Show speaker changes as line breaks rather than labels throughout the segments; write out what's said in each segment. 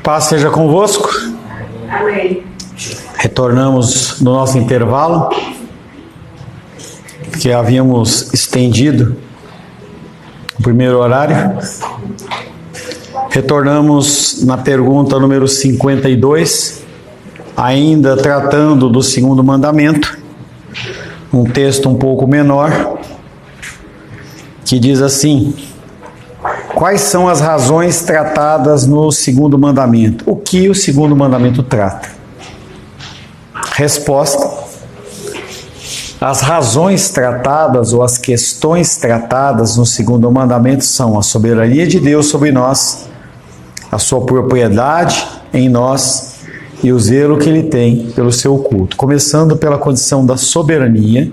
Paz seja convosco.
Amém.
Retornamos no nosso intervalo, que havíamos estendido o primeiro horário. Retornamos na pergunta número 52, ainda tratando do segundo mandamento, um texto um pouco menor, que diz assim: quais são as razões tratadas no segundo mandamento? O que o segundo mandamento trata? Resposta: as razões tratadas ou as questões tratadas no segundo mandamento são a soberania de Deus sobre nós, a sua propriedade em nós e o zelo que Ele tem pelo seu culto. Começando pela condição da soberania,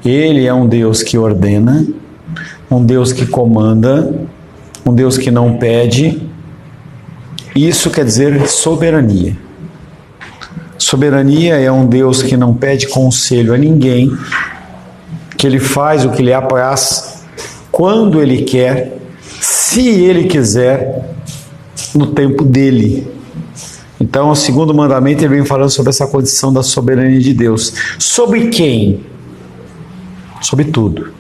Ele é um Deus que ordena, um Deus que comanda, um Deus que não pede. Isso quer dizer soberania. Soberania é um Deus que não pede conselho a ninguém, que Ele faz o que lhe apraz, quando Ele quer, se Ele quiser, no tempo dEle. Então, o segundo mandamento, ele vem falando sobre essa condição da soberania de Deus. Sobre quem? Sobre tudo.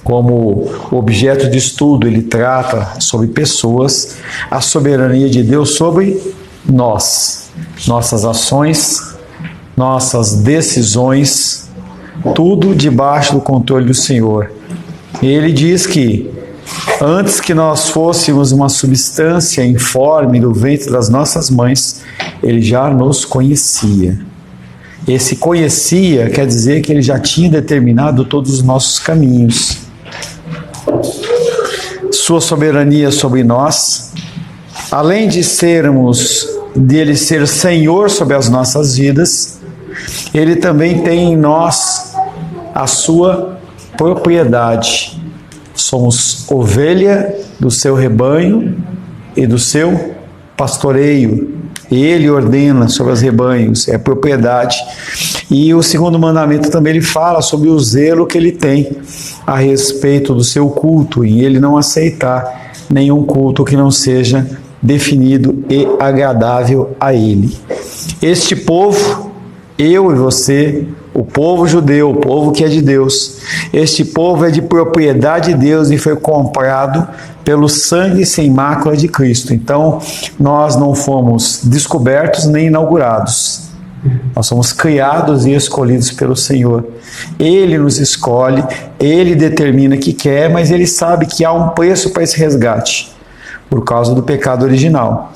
Como objeto de estudo, ele trata sobre pessoas, a soberania de Deus sobre nós, nossas ações, nossas decisões, tudo debaixo do controle do Senhor. Ele diz que antes que nós fôssemos uma substância informe do ventre das nossas mães, Ele já nos conhecia. Esse conhecia quer dizer que Ele já tinha determinado todos os nossos caminhos. Sua soberania sobre nós, além de Ele ser Senhor sobre as nossas vidas, Ele também tem em nós a sua propriedade. Somos ovelha do seu rebanho e do seu pastoreio. Ele ordena sobre os rebanhos, é propriedade. E o segundo mandamento também ele fala sobre o zelo que ele tem a respeito do seu culto, em ele não aceitar nenhum culto que não seja definido e agradável a ele. Este povo, eu e você, o povo judeu, o povo que é de Deus, este povo é de propriedade de Deus e foi comprado pelo sangue sem mácula de Cristo. Então, nós não fomos descobertos nem inaugurados. Nós somos criados e escolhidos pelo Senhor. Ele nos escolhe, Ele determina que quer, mas Ele sabe que há um preço para esse resgate, por causa do pecado original.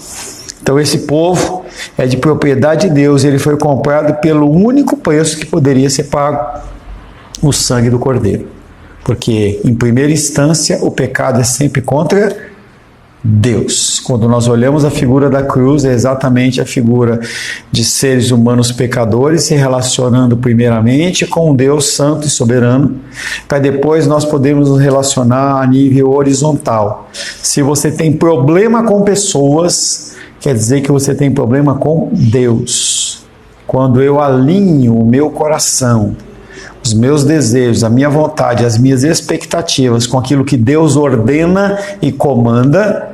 Então esse povo é de propriedade de Deus, ele foi comprado pelo único preço que poderia ser pago, o sangue do Cordeiro. Porque, em primeira instância, o pecado é sempre contra Deus. Quando nós olhamos a figura da cruz, é exatamente a figura de seres humanos pecadores se relacionando primeiramente com um Deus santo e soberano, para depois nós podermos nos relacionar a nível horizontal. Se você tem problema com pessoas, quer dizer que você tem problema com Deus. Quando eu alinho o meu coração, os meus desejos, a minha vontade, as minhas expectativas com aquilo que Deus ordena e comanda,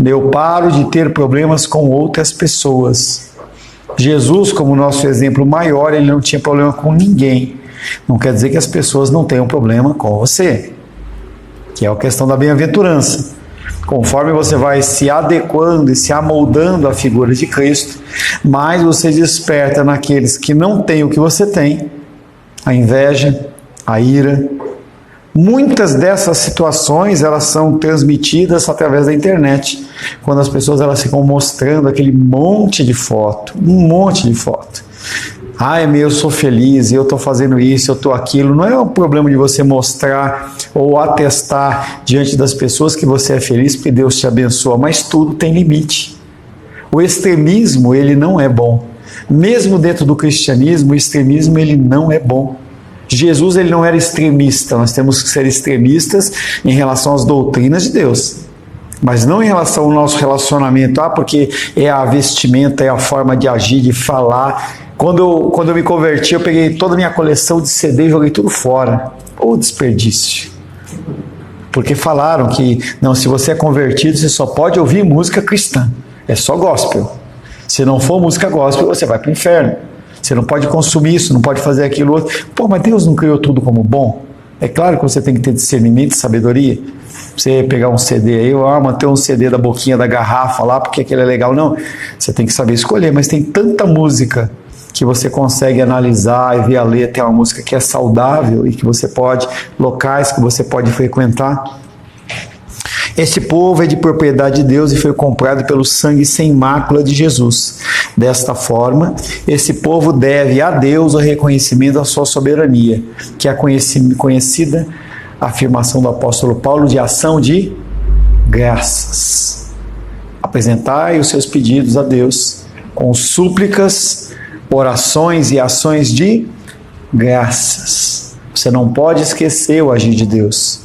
eu paro de ter problemas com outras pessoas. Jesus, como nosso exemplo maior, ele não tinha problema com ninguém. Não quer dizer que as pessoas não tenham problema com você, que é a questão da bem-aventurança. Conforme você vai se adequando e se amoldando à figura de Cristo, mais você desperta naqueles que não têm o que você tem, a inveja, a ira. Muitas dessas situações, elas são transmitidas através da internet, quando as pessoas elas ficam mostrando aquele monte de foto, um monte de foto. Eu sou feliz, eu estou fazendo isso, eu estou aquilo. Não é um problema de você mostrar ou atestar diante das pessoas que você é feliz, porque Deus te abençoa, mas tudo tem limite. O extremismo, ele não é bom. Mesmo dentro do cristianismo, o extremismo, ele não é bom. Jesus, ele não era extremista. Nós temos que ser extremistas em relação às doutrinas de Deus, mas não em relação ao nosso relacionamento. Porque é a vestimenta, é a forma de agir, de falar. Quando eu me converti, eu peguei toda a minha coleção de CD e joguei tudo fora. Ô desperdício! Porque falaram que, não, se você é convertido, você só pode ouvir música cristã. É só gospel. Se não for música gospel, você vai para o inferno. Você não pode consumir isso, não pode fazer aquilo outro. Pô, mas Deus não criou tudo como bom? É claro que você tem que ter discernimento e sabedoria. Você pegar um CD aí, manter um CD da boquinha da garrafa lá, porque aquele é legal. Não, você tem que saber escolher, mas tem tanta música que você consegue analisar e ver a letra. Tem uma música que é saudável e que você pode, locais que você pode frequentar. Esse povo é de propriedade de Deus e foi comprado pelo sangue sem mácula de Jesus. Desta forma, esse povo deve a Deus o reconhecimento da sua soberania, que é a conhecida afirmação do apóstolo Paulo de ação de graças. Apresentai os seus pedidos a Deus com súplicas, orações e ações de graças. Você não pode esquecer o agir de Deus.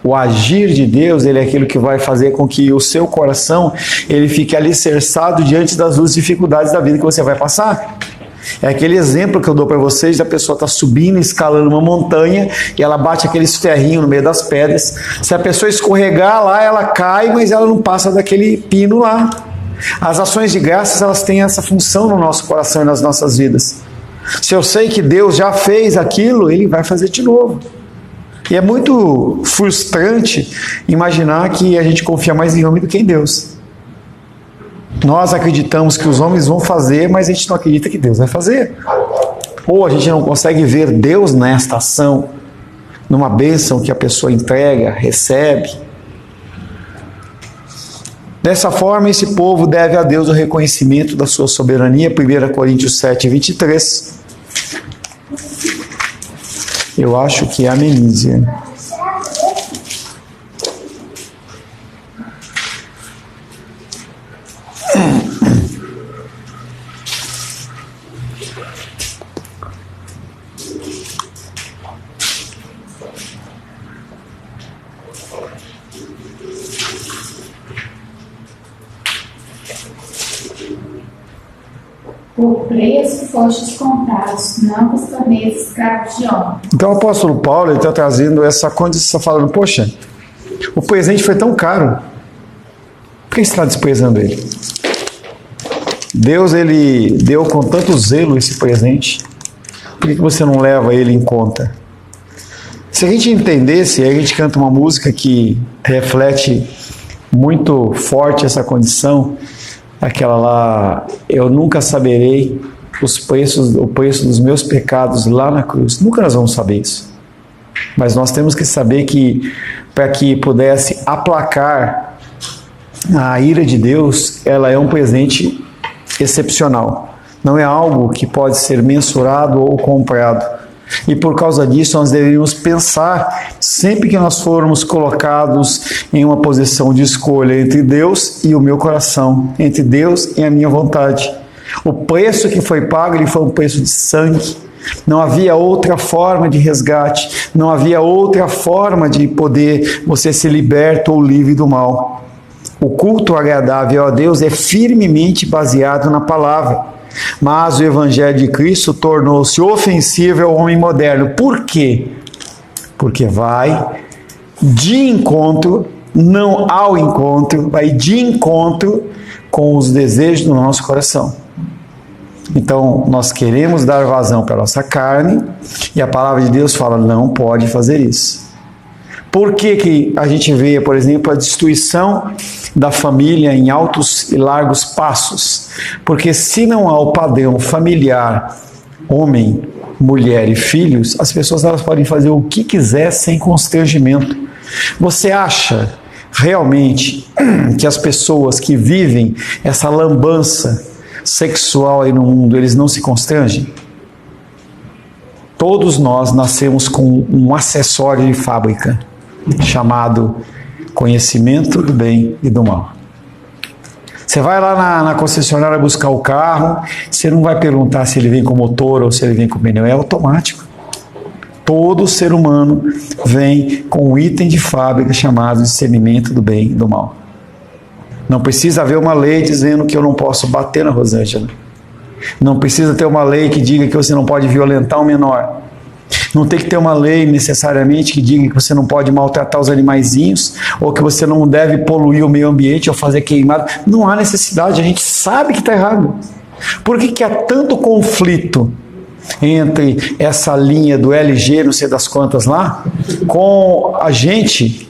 O agir de Deus, ele é aquilo que vai fazer com que o seu coração ele fique alicerçado diante das duas dificuldades da vida que você vai passar. É aquele exemplo que eu dou para vocês, da pessoa está subindo, escalando uma montanha e ela bate aqueles ferrinhos no meio das pedras. Se a pessoa escorregar lá, ela cai, mas ela não passa daquele pino lá. As ações de graças, elas têm essa função no nosso coração e nas nossas vidas. Se eu sei que Deus já fez aquilo, Ele vai fazer de novo. E é muito frustrante imaginar que a gente confia mais em homem do que em Deus. Nós acreditamos que os homens vão fazer, mas a gente não acredita que Deus vai fazer. Ou a gente não consegue ver Deus nesta ação, numa bênção que a pessoa entrega, recebe. Dessa forma, esse povo deve a Deus o reconhecimento da sua soberania. 1 Coríntios 7, 23. Eu acho que é a Menísia.
Por preço fostes comprados, não vos torneis escravos de homem.
Então o apóstolo Paulo está trazendo essa condição, falando, poxa, o presente foi tão caro, por que você está desprezando ele? Deus, ele deu com tanto zelo esse presente, por que você não leva ele em conta? Se a gente entendesse, a gente canta uma música que reflete muito forte essa condição, aquela lá, eu nunca saberei o preço dos meus pecados lá na cruz. Nunca nós vamos saber isso. Mas nós temos que saber que, para que pudesse aplacar a ira de Deus, ela é um presente excepcional. Não é algo que pode ser mensurado ou comprado. E por causa disso nós deveríamos pensar, sempre que nós formos colocados em uma posição de escolha entre Deus e o meu coração, entre Deus e a minha vontade. O preço que foi pago, ele foi um preço de sangue. Não havia outra forma de resgate, não havia outra forma de poder você ser liberto ou livre do mal. O culto agradável a Deus é firmemente baseado na palavra. Mas o Evangelho de Cristo tornou-se ofensivo ao homem moderno. Por quê? Porque vai de encontro, não ao encontro, vai de encontro com os desejos do nosso coração. Então, nós queremos dar vazão para a nossa carne e a palavra de Deus fala, não pode fazer isso. Por que a gente vê, por exemplo, a destruição da família em altos e largos passos? Porque se não há o padrão familiar, homem, mulher e filhos, as pessoas elas podem fazer o que quiser sem constrangimento. Você acha realmente que as pessoas que vivem essa lambança sexual aí no mundo, eles não se constrangem? Todos nós nascemos com um acessório de fábrica, chamado conhecimento do bem e do mal. Você vai lá na concessionária buscar o carro, você não vai perguntar se ele vem com motor ou se ele vem com pneu, é automático. Todo ser humano vem com um item de fábrica chamado discernimento do bem e do mal. Não precisa haver uma lei dizendo que eu não posso bater na Rosângela. Não precisa ter uma lei que diga que você não pode violentar um menor. Não tem que ter uma lei necessariamente que diga que você não pode maltratar os animaizinhos, ou que você não deve poluir o meio ambiente ou fazer queimada. Não há necessidade, a gente sabe que está errado. Por que há tanto conflito entre essa linha do LG, não sei das quantas lá, com a gente?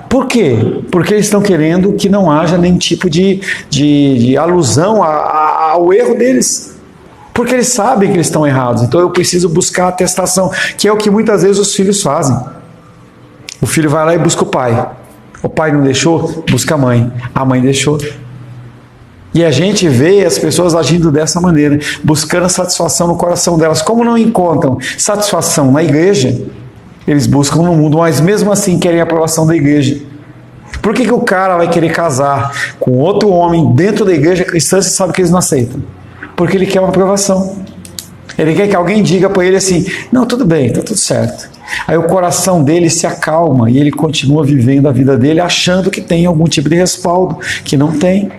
Por quê? Porque eles estão querendo que não haja nenhum tipo de alusão ao erro deles. Porque eles sabem que eles estão errados. Então eu preciso buscar a atestação, que é o que muitas vezes os filhos fazem. O filho vai lá e busca o pai. O pai não deixou, busca a mãe. A mãe deixou. E a gente vê as pessoas agindo dessa maneira, buscando satisfação no coração delas. Como não encontram satisfação na igreja, eles buscam no mundo, mas mesmo assim querem a aprovação da igreja. Por que o cara vai querer casar com outro homem dentro da igreja cristã se sabe que eles não aceitam? Porque ele quer uma aprovação. Ele quer que alguém diga para ele assim, não, tudo bem, está tudo certo. Aí o coração dele se acalma e ele continua vivendo a vida dele achando que tem algum tipo de respaldo, que não tem.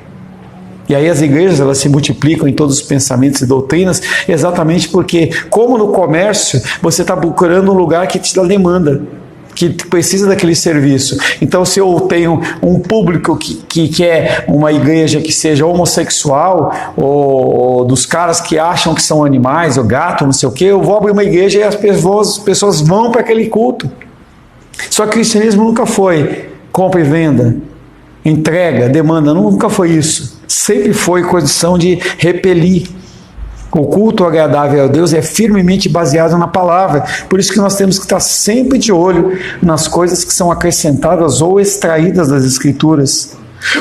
E aí as igrejas, elas se multiplicam em todos os pensamentos e doutrinas, exatamente porque, como no comércio, você está procurando um lugar que te dá demanda, que precisa daquele serviço. Então, se eu tenho um público que quer uma igreja que seja homossexual, ou dos caras que acham que são animais, ou gato, não sei o quê, eu vou abrir uma igreja e as pessoas vão para aquele culto. Só que o cristianismo nunca foi compra e venda, entrega, demanda, nunca foi isso. Sempre foi condição de repelir. O culto agradável a Deus é firmemente baseado na palavra. Por isso que nós temos que estar sempre de olho nas coisas que são acrescentadas ou extraídas das Escrituras.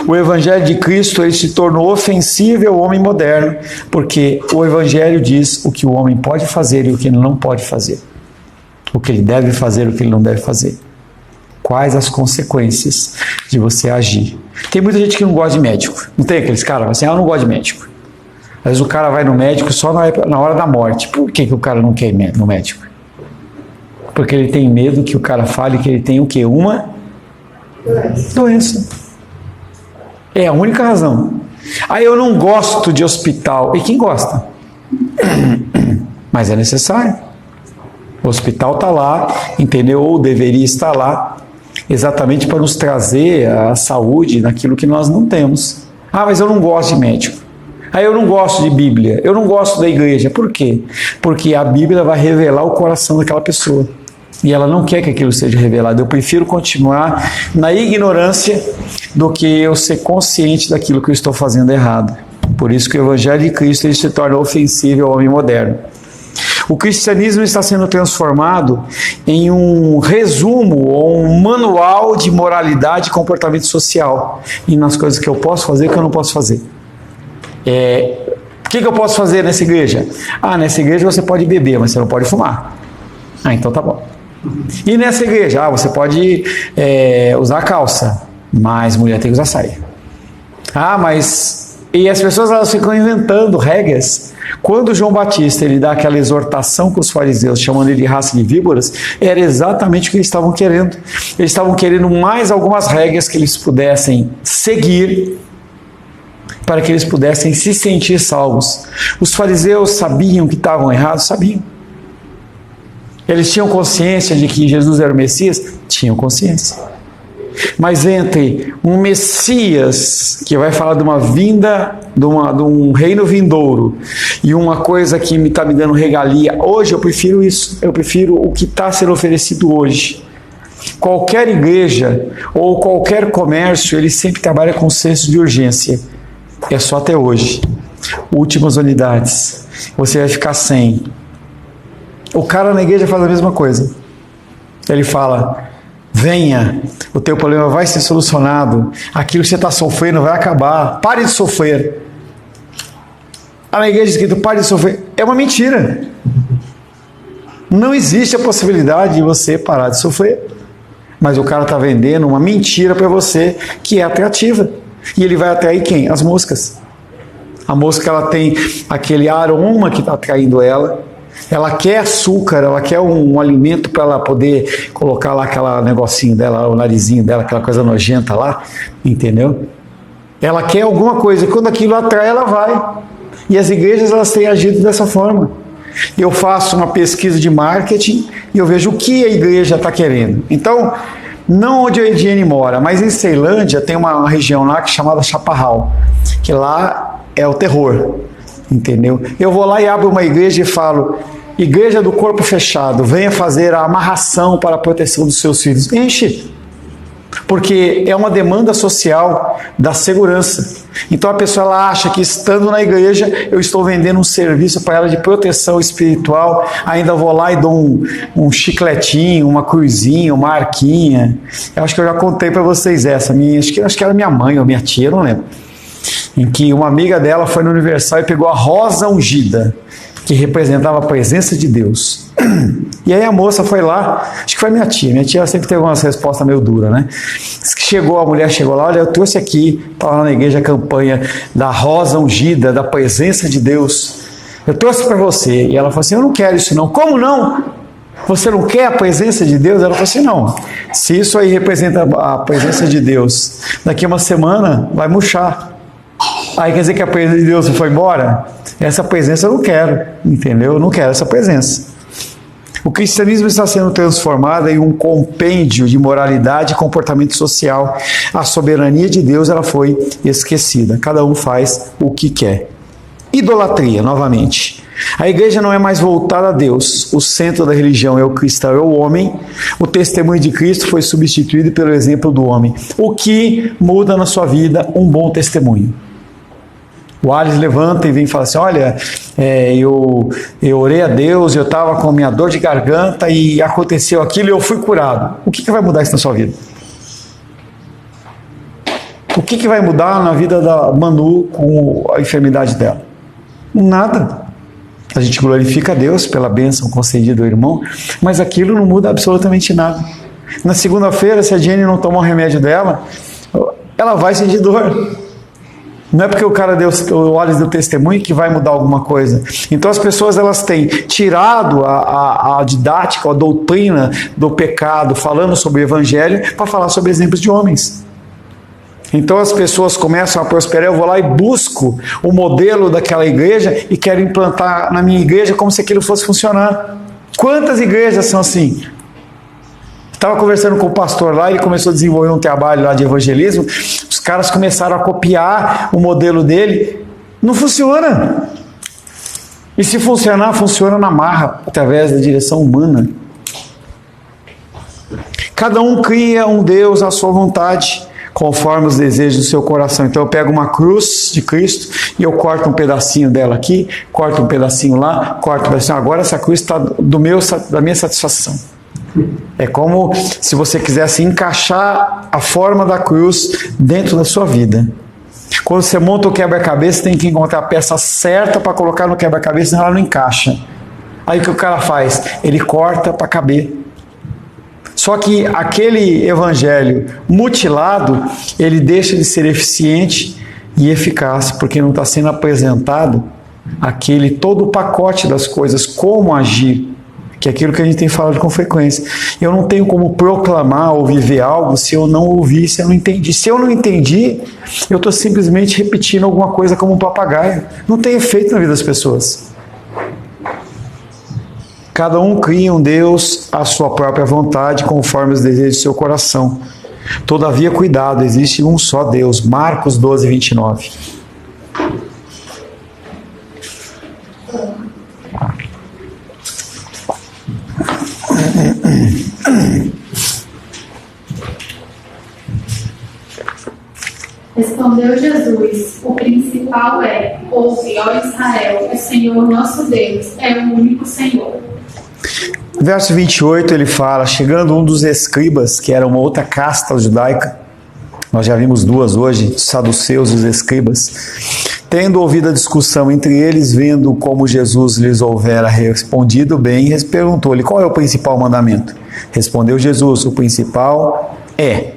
O Evangelho de Cristo ele se tornou ofensivo ao homem moderno, porque o Evangelho diz o que o homem pode fazer e o que ele não pode fazer. O que ele deve fazer e o que ele não deve fazer. Quais as consequências de você agir. Tem muita gente que não gosta de médico. Não tem aqueles caras assim, eu não gosto de médico. Às vezes o cara vai no médico só na hora da morte. Por que o cara não quer ir no médico? Porque ele tem medo que o cara fale que ele tem o quê? Uma doença. É a única razão. Aí eu não gosto de hospital. E quem gosta? Mas é necessário. O hospital está lá, entendeu? Ou deveria estar lá, exatamente para nos trazer a saúde naquilo que nós não temos. Ah, mas eu não gosto de médico. Ah, eu não gosto de Bíblia. Eu não gosto da igreja. Por quê? Porque a Bíblia vai revelar o coração daquela pessoa. E ela não quer que aquilo seja revelado. Eu prefiro continuar na ignorância do que eu ser consciente daquilo que eu estou fazendo errado. Por isso que o Evangelho de Cristo ele se torna ofensivo ao homem moderno. O cristianismo está sendo transformado em um resumo ou um manual de moralidade e comportamento social. E nas coisas que eu posso fazer e que eu não posso fazer. O que eu posso fazer nessa igreja? Ah, nessa igreja você pode beber, mas você não pode fumar. Ah, então tá bom. E nessa igreja? Ah, você pode usar calça, mas mulher tem que usar saia. Ah, mas... E as pessoas elas ficam inventando regras. Quando João Batista ele dá aquela exortação com os fariseus, chamando ele de raça de víboras, era exatamente o que eles estavam querendo. Eles estavam querendo mais algumas regras que eles pudessem seguir, para que eles pudessem se sentir salvos. Os fariseus sabiam que estavam errados? Sabiam. Eles tinham consciência de que Jesus era o Messias? Tinham consciência. Mas entre um Messias, que vai falar de uma vinda, de um reino vindouro, e uma coisa que está me dando regalia, hoje eu prefiro isso. Eu prefiro o que está sendo oferecido hoje. Qualquer igreja ou qualquer comércio, ele sempre trabalha com senso de urgência. É só até hoje. Últimas unidades. Você vai ficar sem. O cara na igreja faz a mesma coisa. Ele fala, venha, o teu problema vai ser solucionado. Aquilo que você está sofrendo vai acabar. Pare de sofrer. Na igreja escrito, pare de sofrer. É uma mentira. Não existe a possibilidade de você parar de sofrer. Mas o cara está vendendo uma mentira para você que é atrativa. E ele vai atrair quem? As moscas. A mosca ela tem aquele aroma que está atraindo ela. Ela quer açúcar, ela quer um alimento para ela poder colocar lá aquele negocinho dela, o narizinho dela, aquela coisa nojenta lá, entendeu? Ela quer alguma coisa, e quando aquilo atrai, ela vai. E as igrejas elas têm agido dessa forma. eu faço uma pesquisa de marketing e eu vejo o que a igreja está querendo. Então, não onde a Ediene mora, mas em Ceilândia tem uma região lá que é chamada Chaparral, que lá é o terror, entendeu? Eu vou lá e abro uma igreja e falo: igreja do corpo fechado, venha fazer a amarração para a proteção dos seus filhos. Enche, porque é uma demanda social da segurança. Então a pessoa ela acha que estando na igreja eu estou vendendo um serviço para ela de proteção espiritual, ainda vou lá e dou um chicletinho, uma cruzinha, uma arquinha. Eu acho que eu já contei para vocês essa, acho que era minha mãe ou minha tia, não lembro, em que uma amiga dela foi no Universal e pegou a rosa ungida, que representava a presença de Deus. E aí a moça foi lá, acho que foi minha tia sempre teve umas respostas meio duras, né? A mulher chegou lá: olha, eu trouxe aqui, para lá na igreja, a campanha da rosa ungida, da presença de Deus, eu trouxe para você. E ela falou assim: eu não quero isso não. Como não? Você não quer a presença de Deus? Ela falou assim: não, se isso aí representa a presença de Deus, daqui a uma semana vai murchar. Aí quer dizer que a presença de Deus foi embora? Essa presença eu não quero, entendeu? Eu não quero essa presença. O cristianismo está sendo transformado em um compêndio de moralidade e comportamento social. A soberania de Deus ela foi esquecida. Cada um faz o que quer. Idolatria, novamente. A igreja não é mais voltada a Deus. O centro da religião é o cristão, é o homem. O testemunho de Cristo foi substituído pelo exemplo do homem. O que muda na sua vida? Um bom testemunho. O Alice levanta e vem e fala assim: olha, eu orei a Deus, eu estava com a minha dor de garganta e aconteceu aquilo e eu fui curado. O que vai mudar isso na sua vida? O que vai mudar na vida da Manu com a enfermidade dela? Nada. A gente glorifica a Deus pela bênção concedida ao irmão, mas aquilo não muda absolutamente nada. Na segunda-feira, se a Jenny não tomar o remédio dela, ela vai sentir dor. Não é porque o cara deu o Alice deu testemunho que vai mudar alguma coisa. Então as pessoas elas têm tirado a didática, a doutrina do pecado, falando sobre o evangelho, para falar sobre exemplos de homens. Então as pessoas começam a prosperar, eu vou lá e busco o modelo daquela igreja e quero implantar na minha igreja como se aquilo fosse funcionar. Quantas igrejas são assim? Estava conversando com o pastor lá, ele começou a desenvolver um trabalho lá de evangelismo, os caras começaram a copiar o modelo dele, não funciona. E se funcionar, funciona na marra, através da direção humana. Cada um cria um Deus à sua vontade, conforme os desejos do seu coração. Então eu pego uma cruz de Cristo e eu corto um pedacinho dela aqui, corto um pedacinho lá, corto um pedacinho. Agora essa cruz está da minha satisfação. É como se você quisesse encaixar a forma da cruz dentro da sua vida. Quando você monta o quebra-cabeça, tem que encontrar a peça certa para colocar no quebra-cabeça, senão ela não encaixa. Aí o que o cara faz? Ele corta para caber. Só que aquele evangelho mutilado, ele deixa de ser eficiente e eficaz, porque não está sendo apresentado todo o pacote das coisas, como agir, que é aquilo que a gente tem falado com frequência. Eu não tenho como proclamar ou viver algo se eu não ouvir, se eu não entendi. Se eu não entendi, eu estou simplesmente repetindo alguma coisa como um papagaio. Não tem efeito na vida das pessoas. Cada um cria um Deus à sua própria vontade, conforme os desejos do seu coração. Todavia, cuidado, existe um só Deus. Marcos 12, 29.
Respondeu Jesus: o principal é: ouve, ó Israel, o Senhor nosso Deus é o único Senhor.
Verso 28 ele fala: chegando um dos escribas, que era uma outra casta judaica, nós já vimos duas hoje, os saduceus e os escribas, tendo ouvido a discussão entre eles, vendo como Jesus lhes houvera respondido bem, perguntou-lhe: qual é o principal mandamento? Respondeu Jesus: o principal é: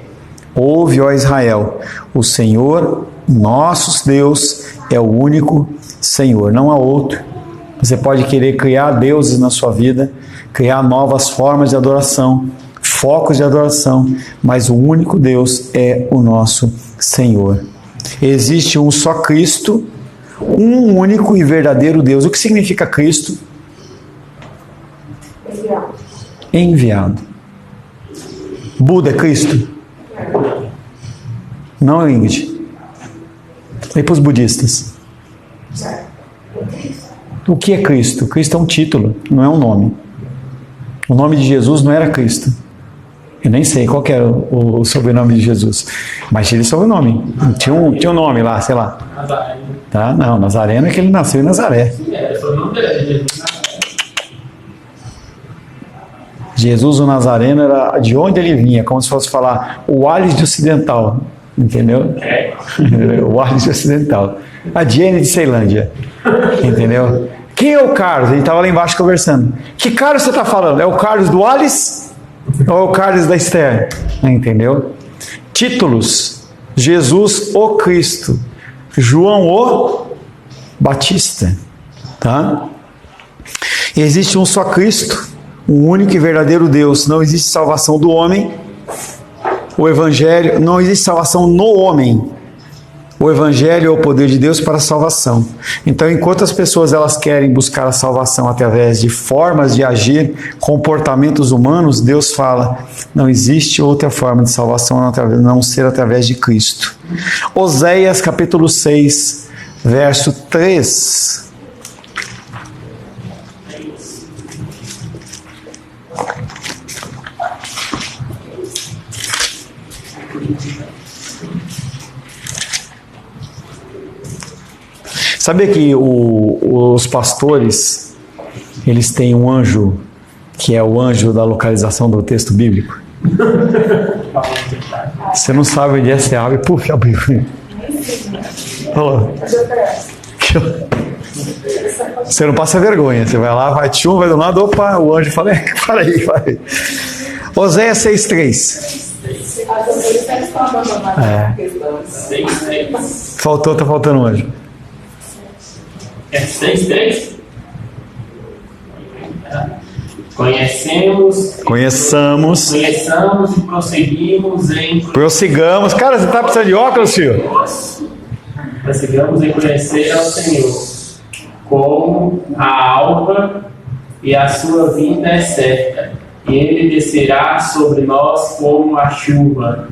ouve, ó Israel, o Senhor, nosso Deus, é o único Senhor, não há outro. Você pode querer criar deuses na sua vida, criar novas formas de adoração, focos de adoração, mas o único Deus é o nosso Senhor. Existe um só Cristo, um único e verdadeiro Deus. O que significa Cristo? enviado. Buda é Cristo? Não, Ingrid. E para os budistas? O que é Cristo? Cristo é um título, não é um nome. O nome de Jesus não era Cristo. Eu nem sei qual que era o sobrenome de Jesus, mas tinha sobrenome. Tinha um nome lá, sei lá.
Nazareno.
Tá? Não, Nazareno é que ele nasceu em Nazaré.
Foi o nome dele,
Jesus, o Nazareno, era de onde ele vinha, como se fosse falar o Alice Ocidental, entendeu? O Alice Ocidental. A Jenny de Ceilândia, entendeu? Quem é o Carlos? Ele estava lá embaixo conversando. Que Carlos você está falando? É o Carlos do Alice ou é o Carlos da Esther? Entendeu? Títulos: Jesus, o Cristo. João, o Batista. Tá? Existe um só Cristo, um único e verdadeiro Deus. Não existe salvação do homem. O Evangelho, não existe salvação no homem. O Evangelho é o poder de Deus para a salvação. Então, enquanto as pessoas elas querem buscar a salvação através de formas de agir, comportamentos humanos, Deus fala, não existe outra forma de salvação a não ser através de Cristo. Oséias capítulo 6, verso 3. Sabia que os pastores, eles têm um anjo, que é o anjo da localização do texto bíblico? Você não sabe onde é, você abre, puxa a Bíblia. Você não passa vergonha, você vai lá, vai tchum, vai do lado, opa, o anjo fala, para aí, vai. Oséias 6,3. Tá faltando um anjo.
É 6:3? Conheçamos e prosseguimos em...
Prossigamos. Cara, você tá precisando de óculos, filho?
Prossigamos em conhecer ao Senhor, como a alva, e a sua vinda é certa. E ele descerá sobre nós como a chuva,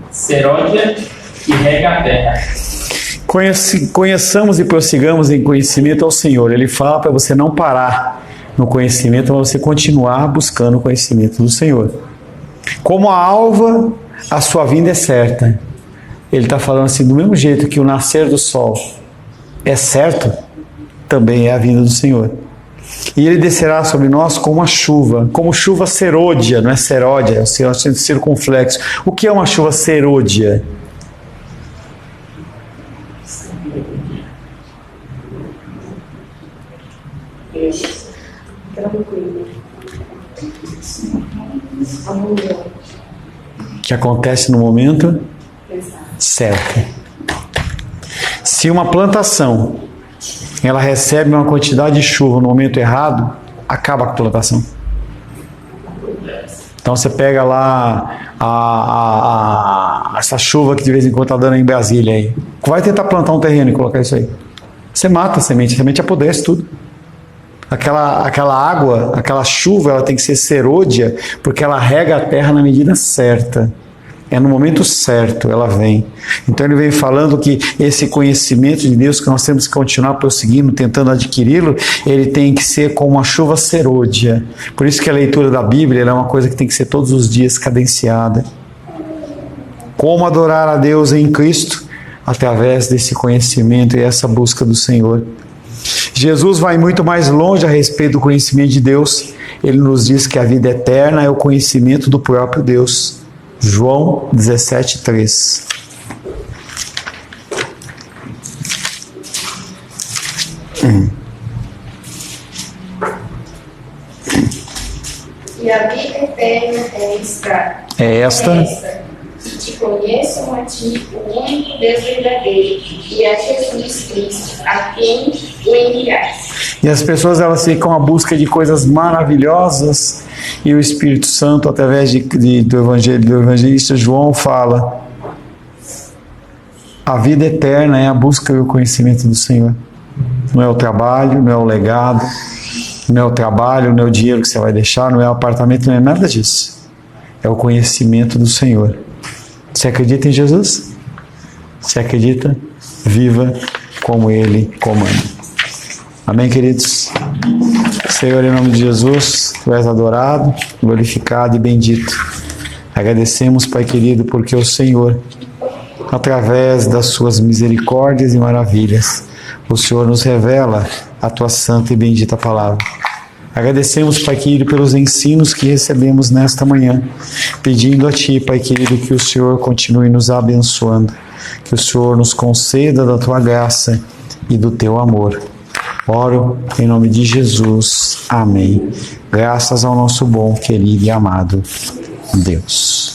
seródia que rega a terra.
Conheçamos e prossigamos em conhecimento ao Senhor. Ele fala para você não parar no conhecimento, mas você continuar buscando o conhecimento do Senhor. Como a alva, a sua vinda é certa. Ele está falando assim, do mesmo jeito que o nascer do sol é certo, também é a vinda do Senhor. E ele descerá sobre nós como a chuva, como chuva serôdia, não é seródia, é o circunflexo. O que é uma chuva serôdia? Que acontece no momento certo. Se uma plantação ela recebe uma quantidade de chuva no momento errado, acaba com a plantação. Então você pega lá essa chuva que de vez em quando está dando em Brasília aí. Vai tentar plantar um terreno e colocar isso aí. Você mata a semente apodrece tudo. Aquela água, aquela chuva, ela tem que ser serôdia, porque ela rega a terra na medida certa. É no momento certo, ela vem. Então ele vem falando que esse conhecimento de Deus que nós temos que continuar prosseguindo, tentando adquiri-lo, ele tem que ser como uma chuva serôdia. Por isso que a leitura da Bíblia é uma coisa que tem que ser todos os dias cadenciada. Como adorar a Deus em Cristo? Através desse conhecimento e essa busca do Senhor. Jesus vai muito mais longe a respeito do conhecimento de Deus. Ele nos diz que a vida eterna é o conhecimento do próprio Deus. João 17:3.
E a vida eterna
é esta.
Que te conheçam a ti, o único Deus verdadeiro, e a Jesus Cristo, a quem o enviaste.
E as pessoas elas ficam à busca de coisas maravilhosas, e o Espírito Santo, através do evangelista João, fala: a vida eterna é a busca e o conhecimento do Senhor. Não é o trabalho, não é o legado, não é o trabalho, não é o dinheiro que você vai deixar, não é o apartamento, não é nada disso. É o conhecimento do Senhor. Você acredita em Jesus? Você acredita? Viva como Ele comanda. Amém, queridos? Senhor, em nome de Jesus, Tu és adorado, glorificado e bendito. Agradecemos, Pai querido, porque o Senhor, através das Suas misericórdias e maravilhas, o Senhor nos revela a Tua santa e bendita palavra. Agradecemos, Pai querido, pelos ensinos que recebemos nesta manhã, pedindo a Ti, Pai querido, que o Senhor continue nos abençoando, que o Senhor nos conceda da Tua graça e do Teu amor. Oro em nome de Jesus. Amém. Graças ao nosso bom, querido e amado Deus.